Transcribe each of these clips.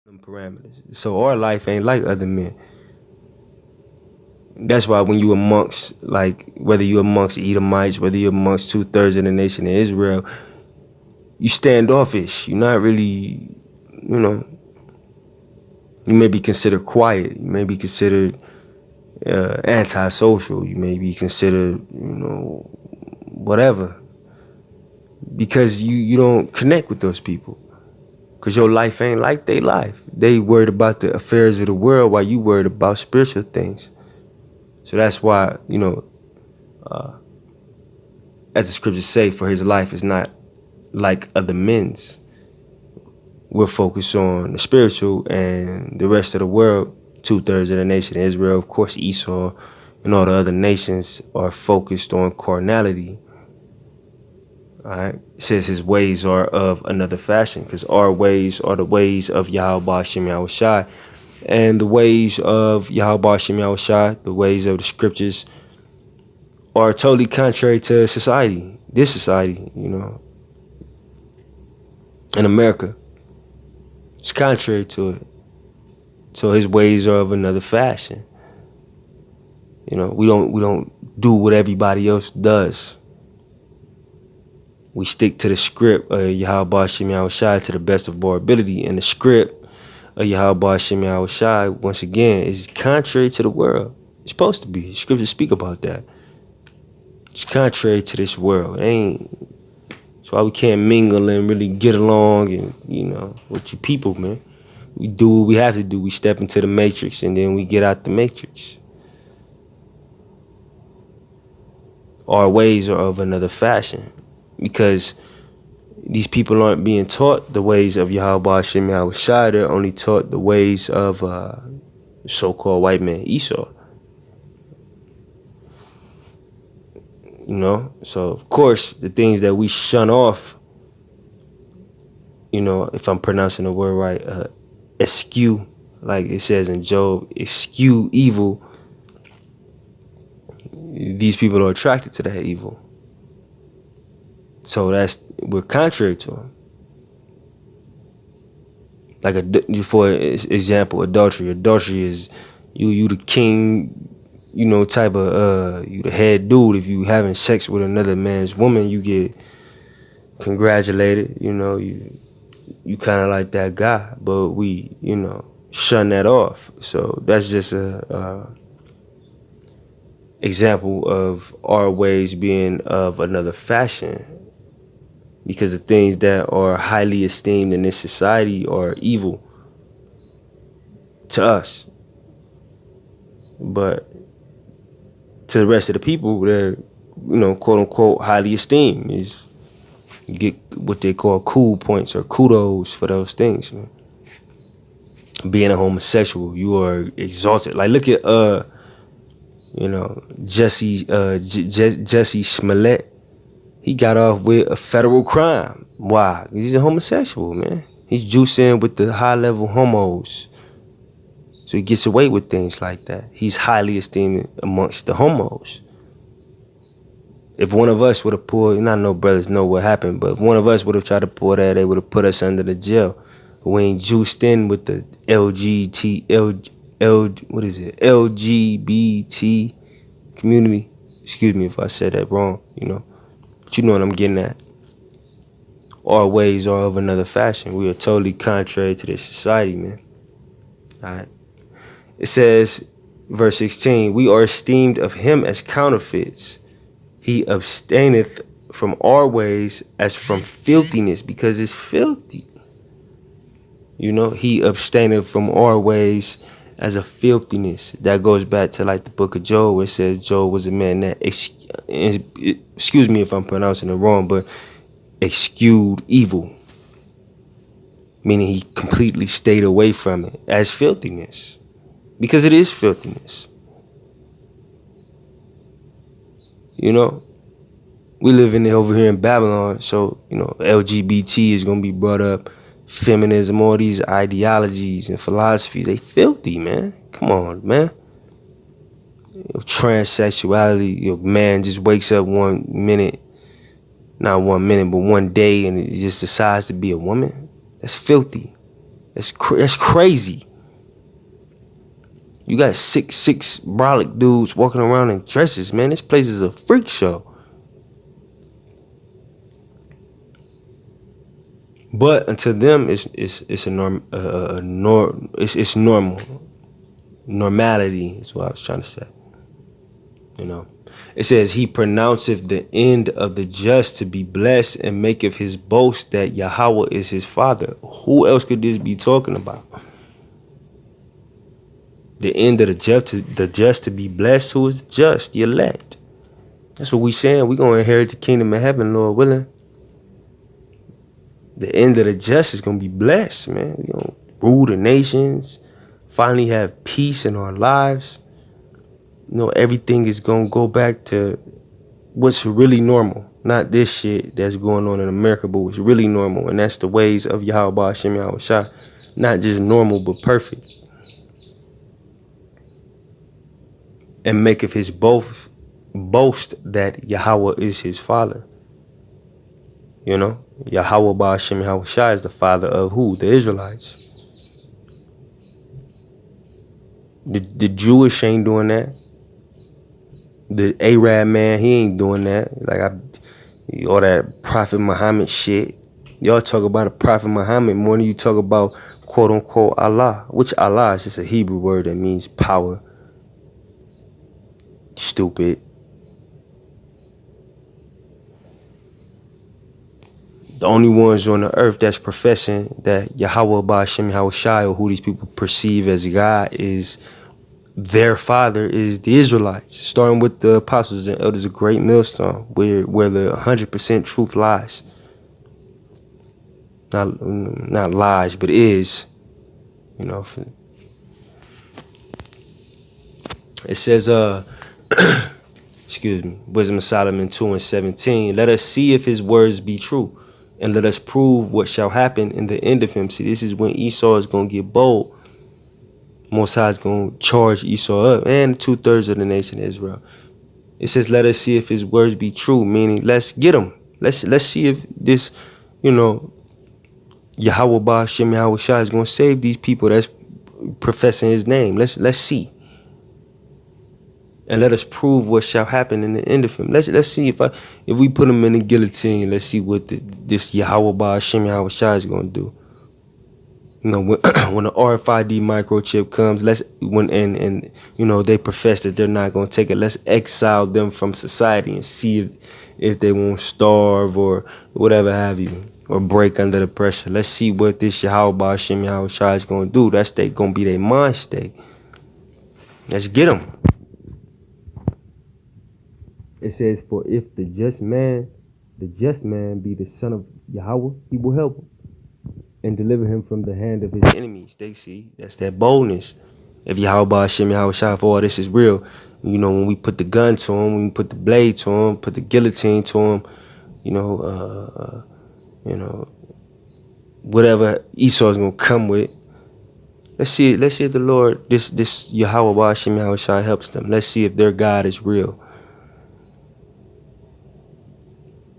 them parameters. So our life ain't like other men. That's why when you amongst, like, whether you amongst Edomites, whether you amongst 2/3 of the nation of Israel, you standoffish. You're not really, you know, you may be considered quiet. You may be considered antisocial. You may be considered, whatever, because you don't connect with those people. Because your life ain't like they life. They worried about the affairs of the world while you worried about spiritual things. So that's why, as the scriptures say, for his life is not like other men's. We're focused on the spiritual, and the rest of the world, 2/3 of the nation of Israel, of course Esau, and all the other nations are focused on carnality. Alright? It says his ways are of another fashion, because our ways are the ways of Yahweh Shem Yahushai. And the ways of Yahweh Shem Yahushai, the ways of the scriptures, are totally contrary to society. This society, in America. It's contrary to it. So his ways are of another fashion. We don't do what everybody else does. We stick to the script of Yahweh Shem Yahushai to the best of our ability. And the script of Yahweh Shem Yahushai, once again, is contrary to the world. It's supposed to be. Scriptures speak about that. It's contrary to this world. That's why we can't mingle and really get along and, with you people, man. We do what we have to do. We step into the matrix and then we get out the matrix. Our ways are of another fashion, because these people aren't being taught the ways of Yahweh Shem Yahushai. They're only taught the ways of so-called white man Esau. So of course the things that we shun off, if I'm pronouncing the word right, eschew, like it says in Job, eschew evil. These people are attracted to that evil. So we're contrary to them. Like, for example, adultery. Adultery is you the king, type of you the head dude. If you having sex with another man's woman, you get congratulated. You kind of like that guy, but we shun that off. So that's just a example of our ways being of another fashion, because the things that are highly esteemed in this society are evil to us, but to the rest of the people, they're quote unquote highly esteemed. Is you get what they call cool points or kudos for those things, man. Being a homosexual, you are exalted. Like, look at Jesse Smollett. He got off with a federal crime. Why? He's a homosexual, man. He's juicing with the high-level homos. So he gets away with things like that. He's highly esteemed amongst the homos. If one of us would have pulled, and I know brothers know what happened, but if one of us would have tried to pull that, they would have put us under the jail. We ain't juiced in with the LGBT community. Excuse me if I said that wrong, But you know what I'm getting at. Our ways are of another fashion. We are totally contrary to this society, man. Alright. It says, verse 16, we are esteemed of him as counterfeits. He abstaineth from our ways as from filthiness, because it's filthy. He abstaineth from our ways as a filthiness. That goes back to like the book of Job, where it says Job was a man that, excuse me if I'm pronouncing it wrong, but eschewed evil. Meaning he completely stayed away from it as filthiness. Because it is filthiness. We live over here in Babylon, so, LGBT is going to be brought up. Feminism, all these ideologies and philosophies, they filthy, man. Come on, man. Transsexuality, man just wakes up one minute, not 1 minute, but one day, and it just decides to be a woman. That's filthy. That's crazy. You got six brolic dudes walking around in dresses, man. This place is a freak show. But unto them, it's a it's normal. Normality is what I was trying to say. You know, it says he pronounceth the end of the just to be blessed and maketh his boast that Yahweh is his father. Who else could this be talking about? The end of the just to be blessed. Who is the just? The elect. That's what we saying. We gonna inherit the kingdom of heaven, Lord willing. The end of the just is gonna be blessed, man. We gonna rule the nations, finally have peace in our lives. You know, everything is gonna go back to what's really normal. Not this shit that's going on in America, but what's really normal. And that's the ways of Yahweh Hashem Yahweh Shai. Not just normal, but perfect. And maketh his boast that Yahweh is his father. You know, Yahweh Hashem Yahweh Shai is the father of who? The Israelites. The Jewish ain't doing that. The Arab man, he ain't doing that. Like all that Prophet Muhammad shit. Y'all talk about a Prophet Muhammad more than you talk about quote unquote Allah. Which Allah is just a Hebrew word that means power. Stupid. The only ones on the earth that's professing that Yahweh Ba'Shem Yahweh Shai, or who these people perceive as God, is their father, is the Israelites, starting with the apostles and elders of Great Millstone, where the 100% truth lies. Not lies, but is. You know, it says, excuse me, Wisdom of Solomon 2:17. Let us see if his words be true, and let us prove what shall happen in the end of him. See, this is when Esau is going to get bold. Most High is going to charge Esau up, and 2/3 of the nation of Israel. It says, let us see if his words be true, meaning let's get him. Let's see if this, you know, Yahweh Ba'Shem Yahweh Shai is going to save these people that's professing his name. Let's see. And let us prove what shall happen in the end of him. Let's see if we put him in the guillotine, let's see what this Yahweh Ba'Shem Yahweh Shai is going to do. You know, when the RFID microchip comes, and you know they profess that they're not going to take it, let's exile them from society and see if they won't starve or whatever have you, or break under the pressure. Let's see what this Yahweh Ba'Shem Yahweh Shai is going to do. That's going to be their mind state. Let's get them. It says, for if the just man be the son of Yahweh, he will help him and deliver him from the hand of his enemies. They see, that's that boldness. If Yahweh Hashem Yahweh Shai, for all this is real, you know, when we put the gun to him, when we put the blade to him, put the guillotine to him, you know, whatever Esau's gonna come with. Let's see if the Lord, this Yahweh Hashem Yahweh Shai helps them. Let's see if their God is real.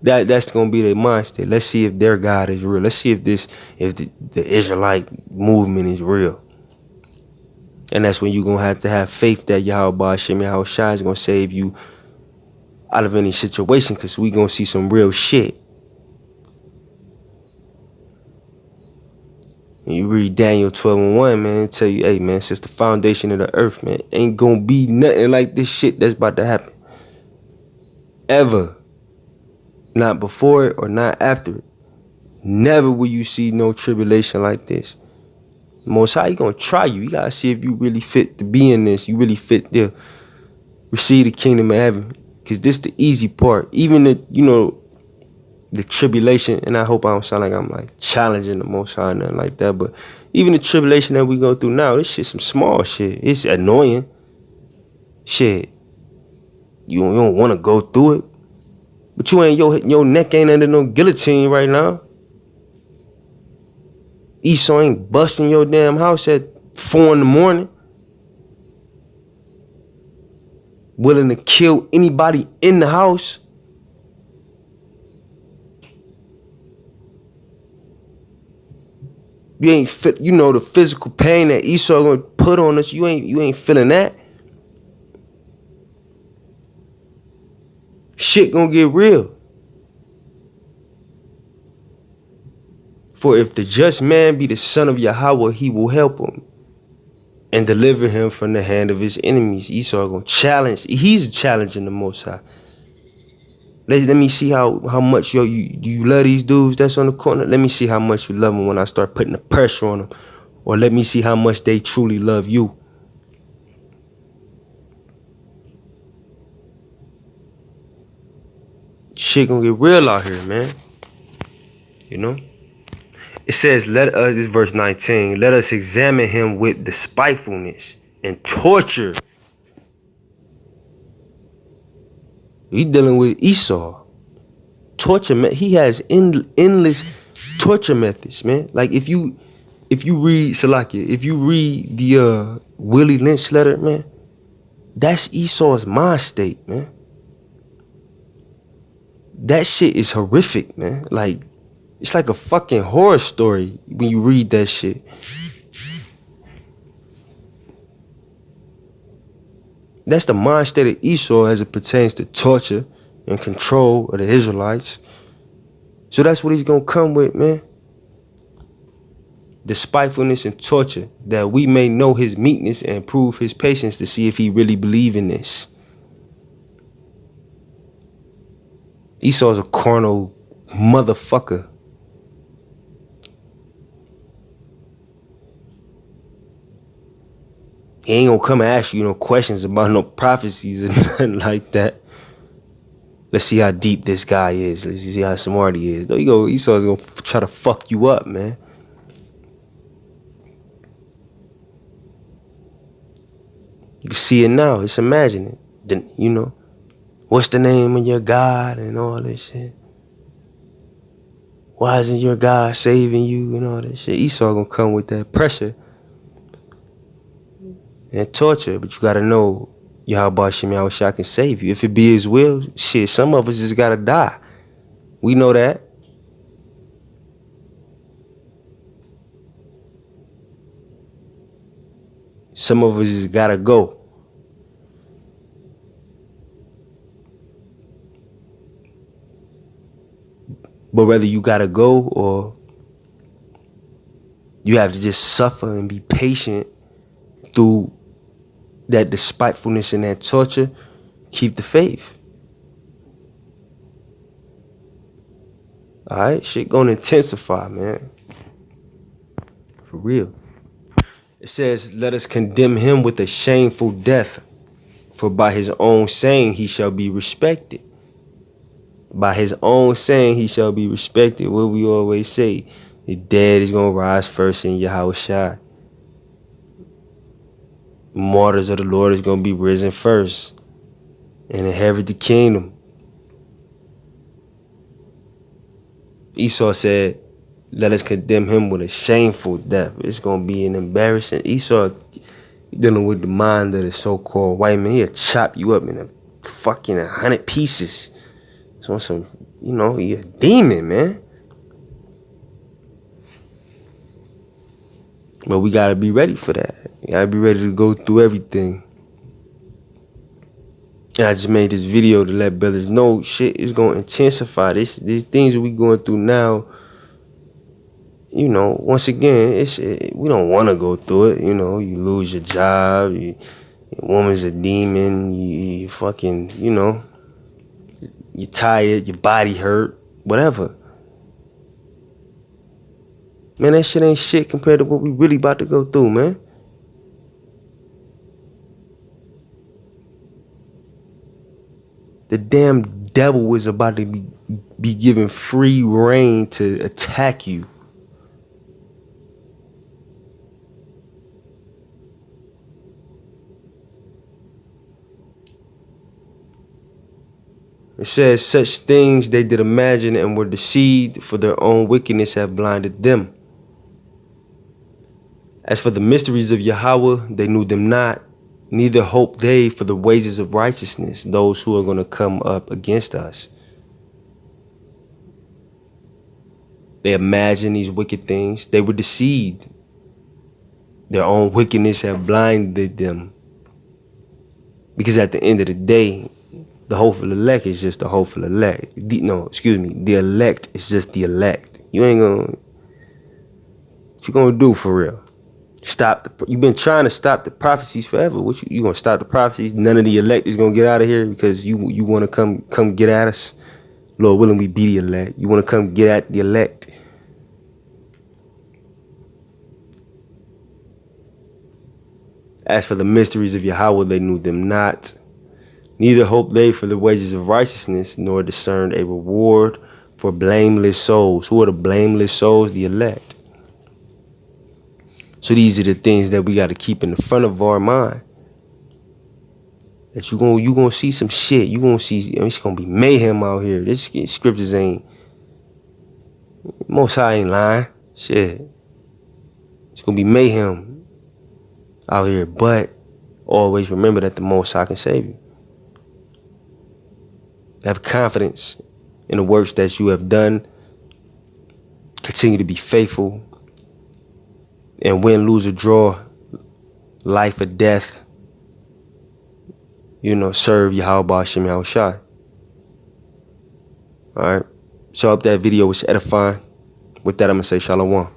That's gonna be their mind state. Let's see if their God is real. Let's see if the Israelite movement is real. And that's when you're gonna have faith that Yahweh Hashem Yahweh Shai is gonna save you out of any situation, because we gonna see some real shit. And you read Daniel 12:1, man, it tell you, hey man, since the foundation of the earth, man, ain't gonna be nothing like this shit that's about to happen. Ever. Not before it or not after it. Never will you see no tribulation like this. Most High, he gonna try you. You gotta see if you really fit to be in this. You really fit to receive the kingdom of heaven. Because this the easy part. Even the tribulation, and I hope I don't sound like I'm like challenging the Most High or nothing like that, but even the tribulation that we go through now, this shit some small shit. It's annoying. Shit. You don't want to go through it. But you ain't, your neck ain't under no guillotine right now. Esau ain't busting your damn house at 4 a.m, willing to kill anybody in the house. You ain't you know the physical pain that Esau gonna put on us. You ain't feeling that. Shit gonna get real. For if the just man be the son of Yahweh, he will help him and deliver him from the hand of his enemies. Esau gonna challenge. He's challenging the Most High. Let me see how much do you love these dudes that's on the corner. Let me see how much you love them when I start putting the pressure on them. Or let me see how much they truly love you. Shit gonna get real out here, man. You know? It says, let us, this is verse 19, let us examine him with despitefulness and torture. We dealing with Esau. Torture, he has endless torture methods, man. Like if you read Salakia, if you read the Willie Lynch letter, man, that's Esau's mind state, man. That shit is horrific, man. Like, it's like a fucking horror story when you read that shit. That's the mind state of Esau as it pertains to torture and control of the Israelites. So that's what he's gonna come with, man. Despitefulness and torture, that we may know his meekness and prove his patience to see if he really believe in this. Esau's a carnal motherfucker. He ain't gonna come and ask you no questions about no prophecies or nothing like that. Let's see how deep this guy is. Let's see how smart he is. There you go. Esau's gonna try to fuck you up, man. You can see it now. Just imagine it. Then, you know, what's the name of your God and all this shit? Why isn't your God saving you and all that shit? Esau gonna come with that pressure and torture, but you gotta know Yahweh Shem Yahushua can save you. If it be his will, shit, some of us just gotta die. We know that. Some of us just gotta go. But whether you gotta go or you have to just suffer and be patient through that despitefulness and that torture, keep the faith. Alright, shit gonna intensify, man. For real. It says, let us condemn him with a shameful death, for by his own saying he shall be respected. By his own saying he shall be respected. What we always say, the dead is gonna rise first in Yahushua. Martyrs of the Lord is gonna be risen first and inherit the kingdom. Esau said, let us condemn him with a shameful death. It's gonna be an embarrassing. Esau dealing with the mind of the so-called white man. He'll chop you up in a fucking 100 pieces. So some, you know, he a demon, man. But we gotta be ready for that. You gotta be ready to go through everything. And I just made this video to let brothers know shit is gonna intensify. These things that we going through now, you know, once again, we don't want to go through it. You know, you lose your job, your woman's a demon, you fucking, you know, you're tired, your body hurt, whatever. Man, that shit ain't shit compared to what we really about to go through, man. The damn devil is about to be given free reign to attack you. It says, such things they did imagine and were deceived, for their own wickedness have blinded them. As for the mysteries of Yahweh, they knew them not, neither hope they for the wages of righteousness, those who are going to come up against us. They imagine these wicked things. They were deceived. Their own wickedness have blinded them. Because at the end of the day, the hopeful elect is just the hopeful elect. The elect is just the elect. You ain't gonna, what you gonna do for real? You've been trying to stop the prophecies forever. What you gonna stop the prophecies? None of the elect is gonna get out of here because you wanna come get at us? Lord willing, we be the elect. You wanna come get at the elect? As for the mysteries of Yahweh, they knew them not. Neither hoped they for the wages of righteousness, nor discerned a reward for blameless souls. Who are the blameless souls? The elect. So these are the things that we got to keep in the front of our mind. That you gonna see some shit. You gonna see, it's gonna be mayhem out here. This scriptures ain't, Most High ain't lying. Shit. It's gonna be mayhem out here. But always remember that the Most High can save you. Have confidence in the works that you have done. Continue to be faithful. And win, lose, or draw, life or death, serve Yahweh Hashem Yahushai. Alright. So I hope that video was edifying. With that, I'm going to say Shalom.